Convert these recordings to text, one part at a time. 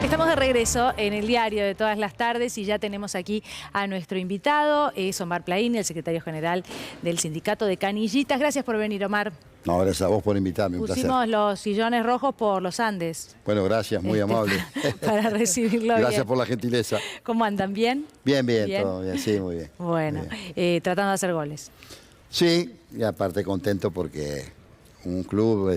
Estamos de regreso en el diario de todas las tardes y ya tenemos aquí a nuestro invitado, es Omar Plaini, el secretario general del Sindicato de Canillitas. Gracias por venir, Omar. No, gracias a vos por invitarme, un placer. Pusimos los sillones rojos por los Andes. Bueno, gracias, muy amable. Para recibirlo Gracias bien. por la gentileza. ¿Cómo andan? ¿Bien? Bien, todo bien, sí, muy bien. Bueno, muy bien. Tratando de hacer goles. Sí, y aparte contento porque un club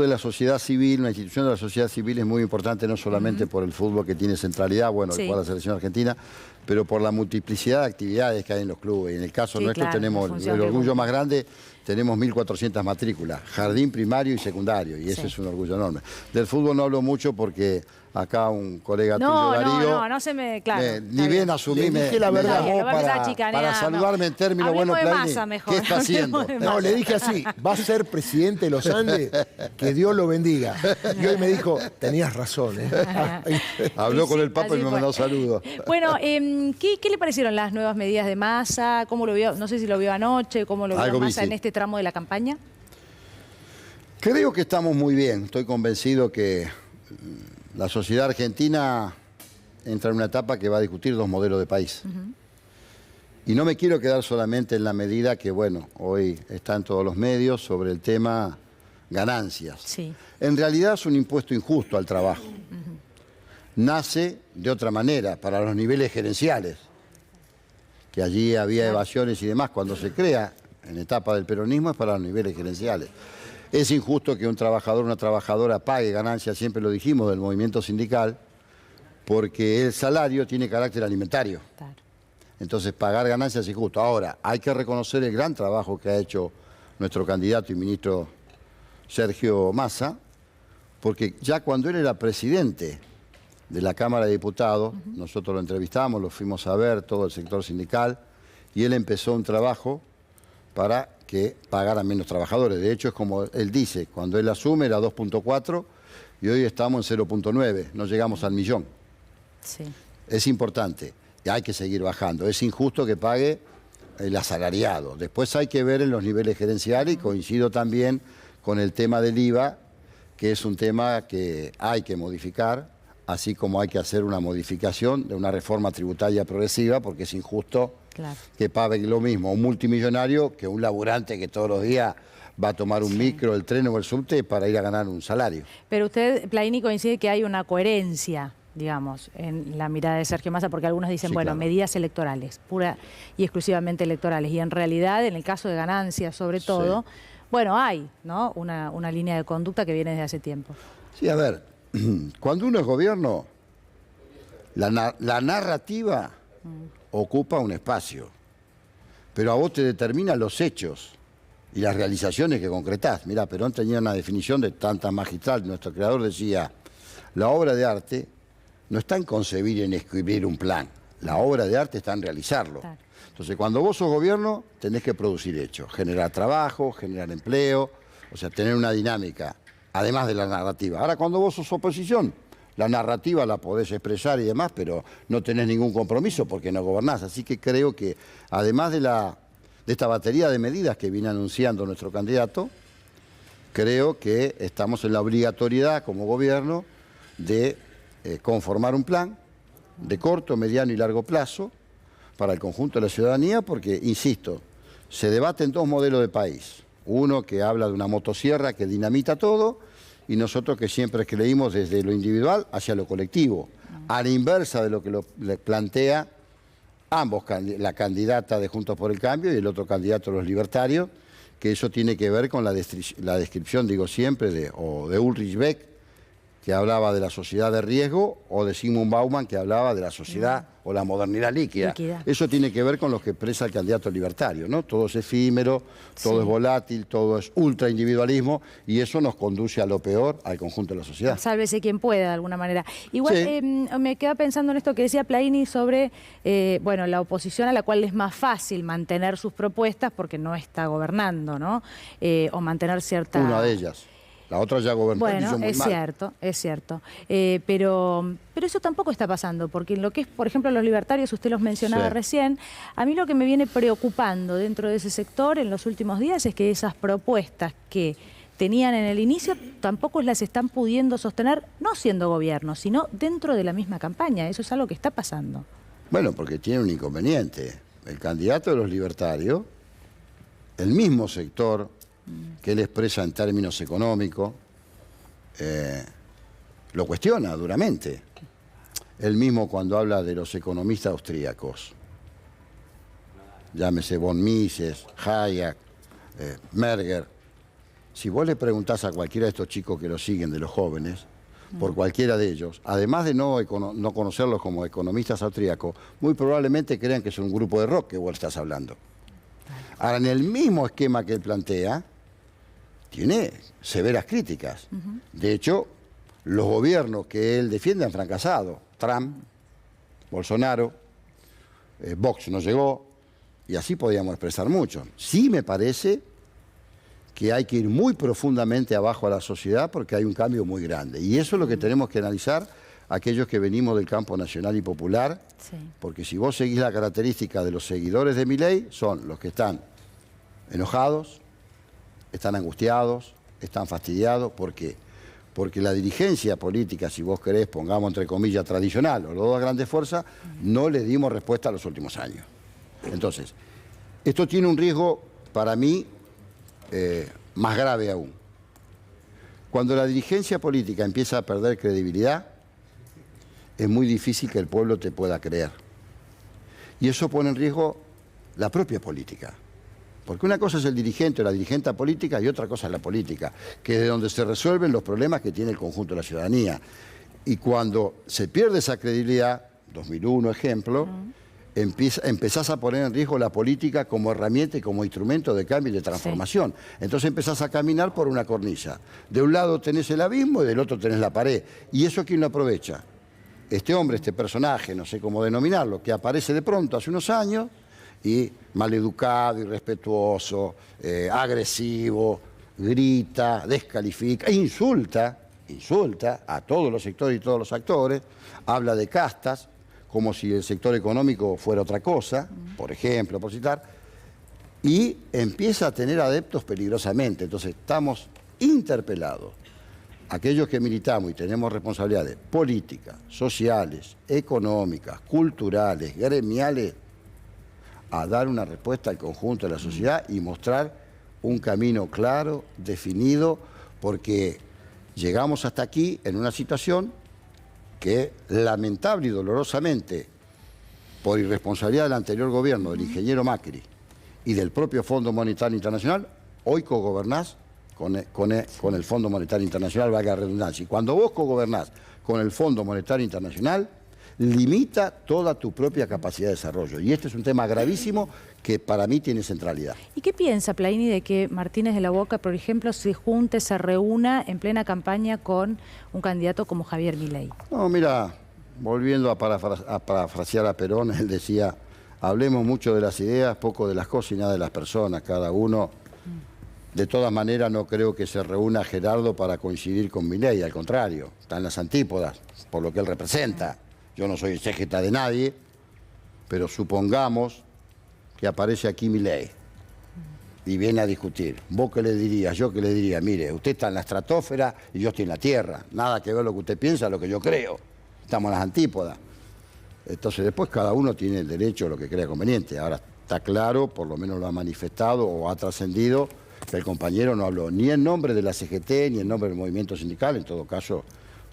de la sociedad civil, una institución de la sociedad civil es muy importante, no solamente por el fútbol que tiene centralidad, bueno, Sí. el cual la selección argentina, pero por la multiplicidad de actividades que hay en los clubes. Y en el caso Sí, nuestro claro, tenemos la función el que orgullo cumple. más grande, tenemos 1.400 matrículas, jardín primario y secundario, y ese Sí. es un orgullo enorme. Del fútbol no hablo mucho porque acá un colega tuyo, Darío, no se me... Claro, ni bien asumí, me dije la verdad, llamó lo va a empezar a chicanear, para saludarme en términos, bueno, Hablemos de Plaini, Massa mejor. ¿qué está haciendo? Hablemos de No, Massa. le dije así, va a ser presidente de los Andes, que Dios lo bendiga. Y hoy me dijo, tenías razón. Habló con Sí, el Papa y así me fue. mandó saludos. Bueno, ¿qué le parecieron las nuevas medidas de Massa? ¿Cómo lo vio? No sé si lo vio anoche, ¿cómo lo vio Algo vi, Massa sí. en este tramo de la campaña? Creo que estamos muy bien. Estoy convencido que la sociedad argentina entra en una etapa que va a discutir dos modelos de país. Y no me quiero quedar solamente en la medida que, bueno, hoy está en todos los medios sobre el tema ganancias. Sí. En realidad es un impuesto injusto al trabajo. Nace de otra manera, para los niveles gerenciales, que allí había evasiones y demás. Cuando se crea en etapa del peronismo es para los niveles gerenciales. Es injusto que un trabajador o una trabajadora pague ganancias, siempre lo dijimos, del movimiento sindical, porque el salario tiene carácter alimentario. Claro. Entonces, pagar ganancias es injusto. Ahora, hay que reconocer el gran trabajo que ha hecho nuestro candidato y ministro Sergio Massa, porque ya cuando él era presidente de la Cámara de Diputados, nosotros lo entrevistamos, lo fuimos a ver, todo el sector sindical, y él empezó un trabajo para que pagaran menos trabajadores. De hecho, es como él dice, cuando él asume era 2.4 y hoy estamos en 0.9, no llegamos al millón. Sí. Es importante y hay que seguir bajando. Es injusto que pague el asalariado. Después hay que ver en los niveles gerenciales y coincido también con el tema del IVA, que es un tema que hay que modificar, así como hay que hacer una modificación de una reforma tributaria progresiva, porque es injusto Claro. que pague lo mismo un multimillonario que un laburante que todos los días va a tomar un micro, el tren o el subte para ir a ganar un salario. Pero usted, Plaini, coincide que hay una coherencia, digamos, en la mirada de Sergio Massa, porque algunos dicen, Sí, bueno, claro. medidas electorales, pura y exclusivamente electorales. Y en realidad, en el caso de ganancias, sobre todo, bueno, hay, ¿no?, una línea de conducta que viene desde hace tiempo. Sí, a ver, cuando uno es gobierno, la narrativa ocupa un espacio, pero a vos te determinan los hechos y las realizaciones que concretás. Mirá, Perón tenía una definición de tanta magistral, nuestro creador decía, la obra de arte no está en concebir y en escribir un plan, la obra de arte está en realizarlo. Claro. Entonces, cuando vos sos gobierno, tenés que producir hechos, generar trabajo, generar empleo, o sea, tener una dinámica, además de la narrativa. Ahora, cuando vos sos oposición, la narrativa la podés expresar y demás, pero no tenés ningún compromiso porque no gobernás. Así que creo que, además de esta batería de medidas que viene anunciando nuestro candidato, creo que estamos en la obligatoriedad como gobierno de conformar un plan de corto, mediano y largo plazo para el conjunto de la ciudadanía, porque, insisto, se debaten dos modelos de país. Uno que habla de una motosierra que dinamita todo, y nosotros que siempre creímos desde lo individual hacia lo colectivo, a la inversa de lo que le plantea ambos, la candidata de Juntos por el Cambio y el otro candidato de los libertarios, que eso tiene que ver con la descripción, digo siempre, de Ulrich Beck, que hablaba de la sociedad de riesgo, o de Sigmund Bauman, que hablaba de la sociedad o la modernidad líquida. Eso tiene que ver con lo que expresa el candidato libertario, ¿no? Todo es efímero, todo es volátil, todo es ultraindividualismo, y eso nos conduce a lo peor al conjunto de la sociedad. Sálvese quien pueda, de alguna manera. Igual me queda pensando en esto que decía Plaini sobre bueno, la oposición a la cual es más fácil mantener sus propuestas porque no está gobernando, ¿no? O mantener cierta... Una de ellas. La otra ya gobernó y hizo muy es mal. cierto, es cierto. Pero eso tampoco está pasando, porque en lo que es, por ejemplo, los libertarios, usted los mencionaba recién, a mí lo que me viene preocupando dentro de ese sector en los últimos días es que esas propuestas que tenían en el inicio, tampoco las están pudiendo sostener, no siendo gobierno, sino dentro de la misma campaña. Eso es algo que está pasando. Bueno, porque tiene un inconveniente. El candidato de los libertarios, el mismo sector que él expresa en términos económicos, lo cuestiona duramente. Él mismo cuando habla de los economistas austríacos, llámese von Mises, Hayek, Merger, si vos le preguntás a cualquiera de estos chicos que lo siguen, de los jóvenes, por cualquiera de ellos, además de no conocerlos como economistas austríacos, muy probablemente crean que es un grupo de rock que vos estás hablando. Ahora, en el mismo esquema que él plantea, tiene severas críticas. De hecho, los gobiernos que él defiende han fracasado. Trump, Bolsonaro, Vox no llegó, y así podíamos expresar mucho. Sí me parece que hay que ir muy profundamente abajo a la sociedad porque hay un cambio muy grande. Y eso es lo que tenemos que analizar aquellos que venimos del campo nacional y popular, porque si vos seguís la característica de los seguidores de Milei, son los que están enojados, están angustiados, están fastidiados. ¿Por qué? Porque la dirigencia política, si vos querés, pongamos entre comillas, tradicional, o los dos grandes fuerzas, no le dimos respuesta a los últimos años. Entonces, esto tiene un riesgo, para mí, más grave aún. Cuando la dirigencia política empieza a perder credibilidad, es muy difícil que el pueblo te pueda creer. Y eso pone en riesgo la propia política. Porque una cosa es el dirigente o la dirigente política y otra cosa es la política, que es de donde se resuelven los problemas que tiene el conjunto de la ciudadanía. Y cuando se pierde esa credibilidad, 2001 ejemplo, empezás a poner en riesgo la política como herramienta y como instrumento de cambio y de transformación. Entonces empezás a caminar por una cornisa. De un lado tenés el abismo y del otro tenés la pared. ¿Y eso quién lo aprovecha? Este hombre, este personaje, no sé cómo denominarlo, que aparece de pronto hace unos años y maleducado, irrespetuoso, agresivo, grita, descalifica, insulta a todos los sectores y todos los actores, habla de castas, como si el sector económico fuera otra cosa, por ejemplo, por citar, y empieza a tener adeptos peligrosamente. Entonces estamos interpelados, aquellos que militamos y tenemos responsabilidades políticas, sociales, económicas, culturales, gremiales, a dar una respuesta al conjunto de la sociedad y mostrar un camino claro, definido, porque llegamos hasta aquí en una situación que lamentable y dolorosamente, por irresponsabilidad del anterior gobierno, del ingeniero Macri y del propio Fondo Monetario Internacional, hoy cogobernás con el Fondo Monetario Internacional, valga la redundancia. Y cuando vos cogobernás con el Fondo Monetario Internacional, limita toda tu propia capacidad de desarrollo. Y este es un tema gravísimo que para mí tiene centralidad. ¿Y qué piensa Plaini de que Martínez de la Boca, por ejemplo, se junte, se reúna en plena campaña con un candidato como Javier Milei? No, mira, volviendo a parafrasear a Perón, él decía, hablemos mucho de las ideas, poco de las cosas y nada de las personas, cada uno. De todas maneras, no creo que se reúna Gerardo para coincidir con Milei, al contrario, está en las antípodas, por lo que él representa. Yo no soy exégeta de nadie, pero supongamos que aparece aquí Milei y viene a discutir. ¿Vos qué le dirías? Yo qué le diría, mire, usted está en la estratosfera y yo estoy en la tierra. Nada que ver lo que usted piensa, lo que yo creo. Estamos en las antípodas. Entonces después cada uno tiene el derecho a lo que crea conveniente. Ahora está claro, por lo menos lo ha manifestado o ha trascendido, que el compañero no habló ni en nombre de la CGT ni en nombre del movimiento sindical. En todo caso,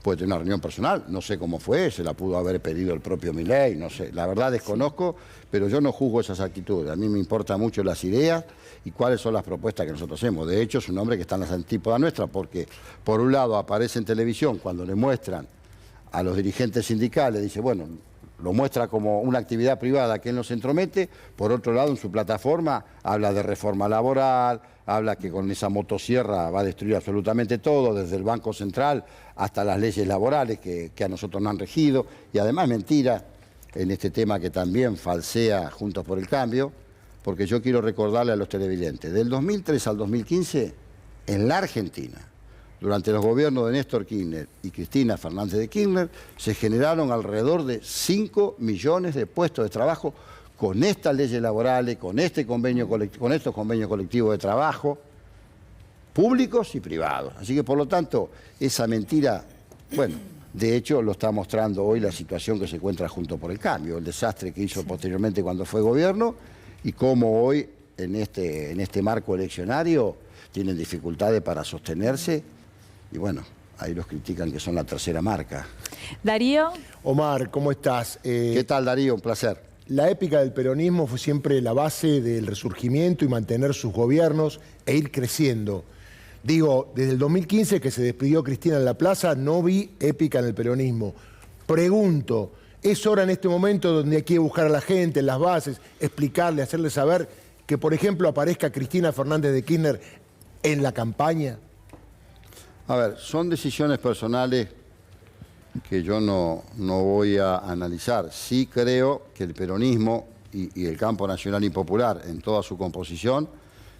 puede tener una reunión personal, no sé cómo fue, se la pudo haber pedido el propio Milei, no sé, la verdad desconozco, pero yo no juzgo esas actitudes, a mí me importan mucho las ideas y cuáles son las propuestas que nosotros hacemos. De hecho, es un hombre que está en las antípodas nuestras, porque por un lado aparece en televisión cuando le muestran a los dirigentes sindicales, dice, bueno, lo muestra como una actividad privada que él no se entromete, por otro lado en su plataforma habla de reforma laboral, habla que con esa motosierra va a destruir absolutamente todo, desde el Banco Central hasta las leyes laborales que a nosotros no han regido, y además mentira en este tema que también falsea Juntos por el Cambio, porque yo quiero recordarle a los televidentes, del 2003 al 2015, en la Argentina, durante los gobiernos de Néstor Kirchner y Cristina Fernández de Kirchner, se generaron alrededor de 5 millones de puestos de trabajo con estas leyes laborales, con estos convenios colectivos de trabajo, públicos y privados. Así que, por lo tanto, esa mentira, bueno, de hecho lo está mostrando hoy la situación que se encuentra Juntos por el Cambio, el desastre que hizo posteriormente cuando fue gobierno y cómo hoy en este marco eleccionario tienen dificultades para sostenerse y bueno, ahí los critican que son la tercera marca. Darío. Omar, ¿cómo estás? ¿Qué tal, Darío? Un placer. La épica del peronismo fue siempre la base del resurgimiento y mantener sus gobiernos e ir creciendo. Digo, desde el 2015 que se despidió Cristina en la plaza, no vi épica en el peronismo. Pregunto, ¿es hora en este momento donde hay que buscar a la gente, en las bases, explicarle, hacerle saber que, por ejemplo, aparezca Cristina Fernández de Kirchner en la campaña? A ver, son decisiones personales que yo no voy a analizar. Sí creo que el peronismo y el campo nacional y popular en toda su composición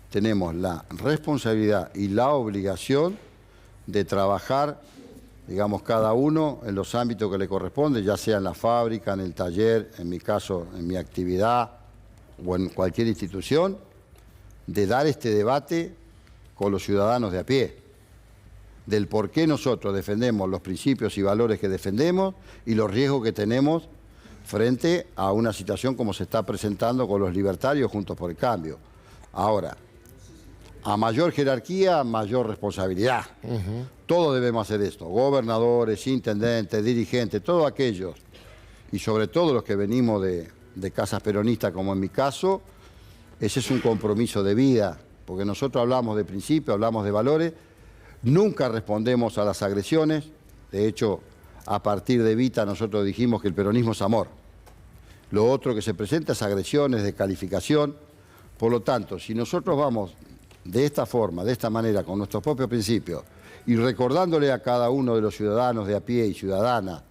tenemos la responsabilidad y la obligación de trabajar, digamos, cada uno en los ámbitos que le corresponde, ya sea en la fábrica, en el taller, en mi caso, en mi actividad o en cualquier institución, de dar este debate con los ciudadanos de a pie, del por qué nosotros defendemos los principios y valores que defendemos y los riesgos que tenemos frente a una situación como se está presentando con los libertarios Juntos por el Cambio. Ahora, a mayor jerarquía, mayor responsabilidad. Todos debemos hacer esto, gobernadores, intendentes, dirigentes, todos aquellos, y sobre todo los que venimos de casas peronistas, como en mi caso, ese es un compromiso de vida, porque nosotros hablamos de principios, hablamos de valores, nunca respondemos a las agresiones. De hecho, a partir de Evita nosotros dijimos que el peronismo es amor. Lo otro que se presenta es agresiones, descalificación. Por lo tanto, si nosotros vamos de esta forma, de esta manera, con nuestros propios principios, y recordándole a cada uno de los ciudadanos de a pie y ciudadanas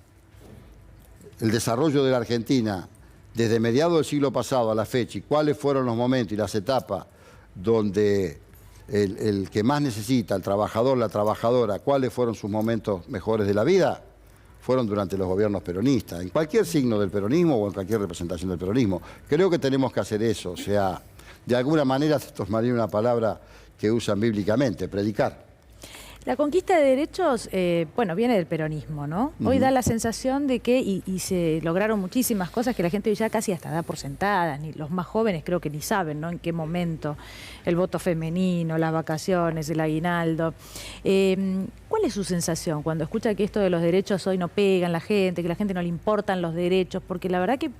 el desarrollo de la Argentina desde mediados del siglo pasado a la fecha y cuáles fueron los momentos y las etapas donde el que más necesita, el trabajador, la trabajadora, cuáles fueron sus momentos mejores de la vida, fueron durante los gobiernos peronistas, en cualquier signo del peronismo o en cualquier representación del peronismo. Creo que tenemos que hacer eso, o sea, de alguna manera se tomaría una palabra que usan bíblicamente, predicar. La conquista de derechos, bueno, viene del peronismo, ¿no? Hoy da la sensación de que, y se lograron muchísimas cosas que la gente ya casi hasta da por sentadas, ni los más jóvenes creo que ni saben, ¿no? En qué momento, el voto femenino, las vacaciones, el aguinaldo. ¿Cuál es su sensación cuando escucha que esto de los derechos hoy no pegan la gente, que a la gente no le importan los derechos? Porque la verdad que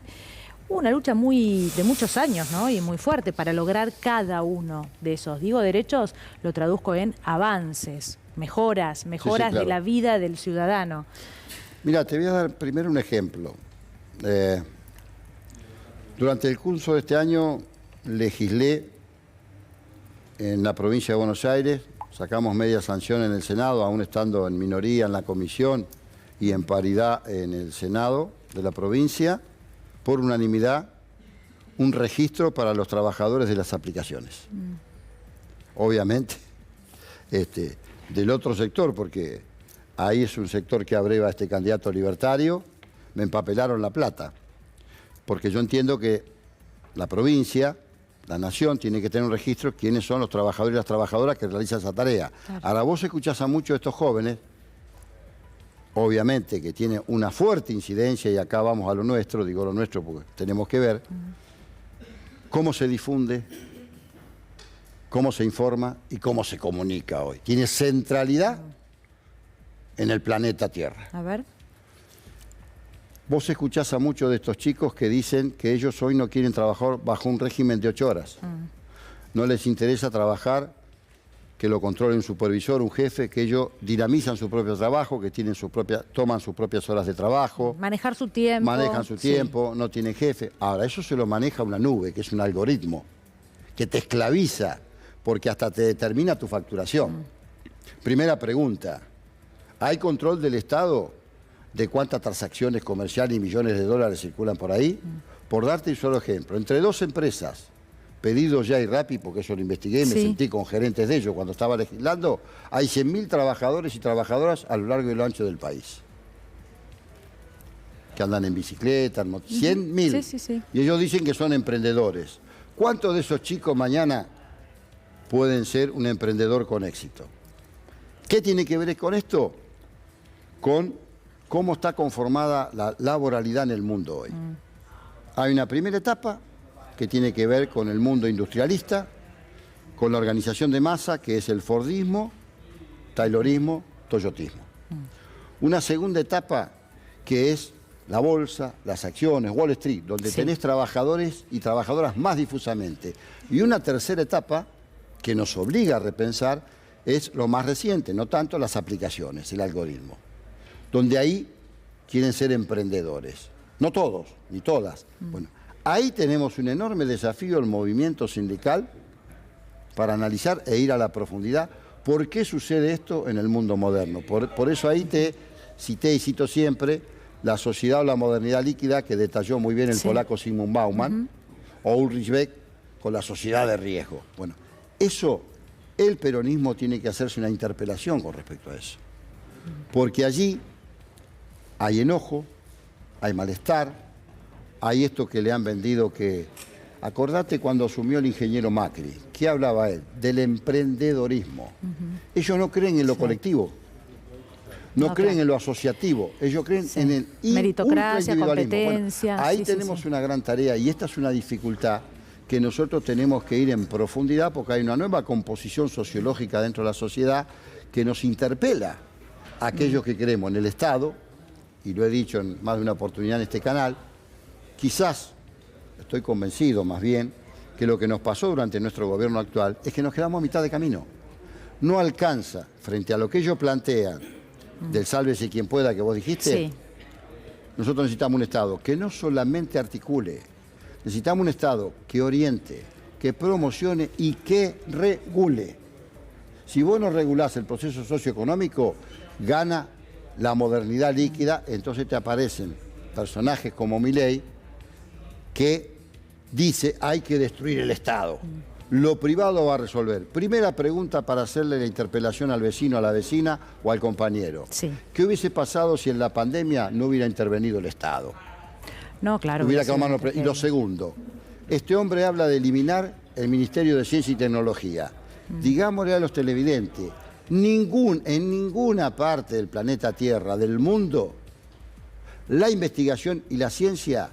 hubo una lucha de muchos años, ¿no? Y muy fuerte para lograr cada uno de esos. Digo derechos, lo traduzco en avances, mejoras sí, claro, de la vida del ciudadano. Mira, te voy a dar primero un ejemplo. Durante el curso de este año legislé en la provincia de Buenos Aires, sacamos media sanción en el Senado, aún estando en minoría en la comisión y en paridad en el Senado de la provincia, por unanimidad, un registro para los trabajadores de las aplicaciones. Obviamente, del otro sector, porque ahí es un sector que abreva a este candidato libertario, me empapelaron la plata. Porque yo entiendo que la provincia, la nación, tiene que tener un registro de quiénes son los trabajadores y las trabajadoras que realizan esa tarea. Claro. Ahora, vos escuchás a muchos de estos jóvenes, obviamente que tiene una fuerte incidencia, y acá vamos a lo nuestro, digo lo nuestro porque tenemos que ver cómo se difunde, cómo se informa y cómo se comunica hoy. Tiene centralidad en el planeta Tierra. A ver. Vos escuchás a muchos de estos chicos que dicen que ellos hoy no quieren trabajar bajo un régimen de 8 horas. No les interesa trabajar, que lo controle un supervisor, un jefe, que ellos dinamizan su propio trabajo, que tienen toman sus propias horas de trabajo. Manejar su tiempo. Manejan su tiempo, no tienen jefe. Ahora, eso se lo maneja una nube, que es un algoritmo, que te esclaviza, porque hasta te determina tu facturación. Primera pregunta, ¿hay control del Estado de cuántas transacciones comerciales y millones de dólares circulan por ahí? Por darte un solo ejemplo, entre dos empresas, Pedidos Ya y Rappi, porque eso lo investigué y me sentí con gerentes de ellos cuando estaba legislando, hay 100.000 trabajadores y trabajadoras a lo largo y lo ancho del país. Que andan en bicicleta, en moto, 100.000. Sí. Y ellos dicen que son emprendedores. ¿Cuántos de esos chicos mañana pueden ser un emprendedor con éxito. ¿Qué tiene que ver con esto? Con cómo está conformada la laboralidad en el mundo hoy. Hay una primera etapa que tiene que ver con el mundo industrialista, con la organización de masa, que es el Fordismo, Taylorismo, Toyotismo. Una segunda etapa que es la bolsa, las acciones, Wall Street, donde tenés trabajadores y trabajadoras más difusamente. Y una tercera etapa que nos obliga a repensar es lo más reciente, no tanto las aplicaciones, el algoritmo, donde ahí quieren ser emprendedores. No todos, ni todas. Bueno, ahí tenemos un enorme desafío, el movimiento sindical, para analizar e ir a la profundidad. ¿Por qué sucede esto en el mundo moderno? Por eso ahí te cité y cito siempre La sociedad o la modernidad líquida, que detalló muy bien el polaco Zygmunt Bauman, o Ulrich Beck con la sociedad de riesgo. Bueno, eso, el peronismo tiene que hacerse una interpelación con respecto a eso. Porque allí hay enojo, hay malestar, hay esto que le han vendido que... Acordate cuando asumió el ingeniero Macri, ¿qué hablaba él? Del emprendedorismo. Ellos no creen en lo colectivo, no creen en lo asociativo, ellos creen en el meritocracia, ultraindividualismo. competencia. Bueno, ahí tenemos una gran tarea y esta es una dificultad que nosotros tenemos que ir en profundidad porque hay una nueva composición sociológica dentro de la sociedad que nos interpela a aquellos que creemos en el Estado, y lo he dicho en más de una oportunidad en este canal, quizás, estoy convencido más bien, que lo que nos pasó durante nuestro gobierno actual es que nos quedamos a mitad de camino. No alcanza, frente a lo que ellos plantean, del sálvese quien pueda que vos dijiste, nosotros necesitamos un Estado que no solamente articule, necesitamos un Estado que oriente, que promocione y que regule. Si vos no regulás el proceso socioeconómico, gana la modernidad líquida, entonces te aparecen personajes como Milei que dice hay que destruir el Estado. Lo privado va a resolver. Primera pregunta para hacerle la interpelación al vecino, a la vecina o al compañero. ¿Qué hubiese pasado si en la pandemia no hubiera intervenido el Estado? No, claro. Y lo segundo, este hombre habla de eliminar el Ministerio de Ciencia y Tecnología. Digámosle a los televidentes, en ninguna parte del planeta Tierra, del mundo, la investigación y la ciencia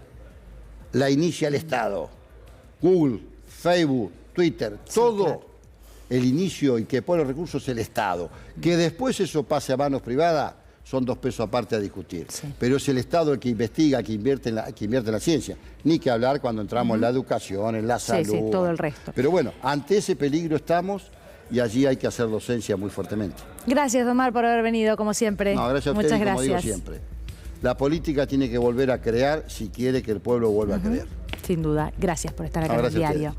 la inicia el Estado. Google, Facebook, Twitter, todo el inicio y que pone recursos es el Estado. Que después eso pase a manos privadas son 2 pesos aparte a discutir. Pero es el Estado el que investiga, que invierte en la ciencia. Ni que hablar cuando entramos en la educación, en la salud. Todo el resto. Pero bueno, ante ese peligro estamos y allí hay que hacer docencia muy fuertemente. Gracias, Omar, por haber venido, como siempre. No, gracias a ustedes, Muchas como gracias. digo siempre. La política tiene que volver a crear si quiere que el pueblo vuelva a creer. Sin duda. Gracias por estar acá en el diario.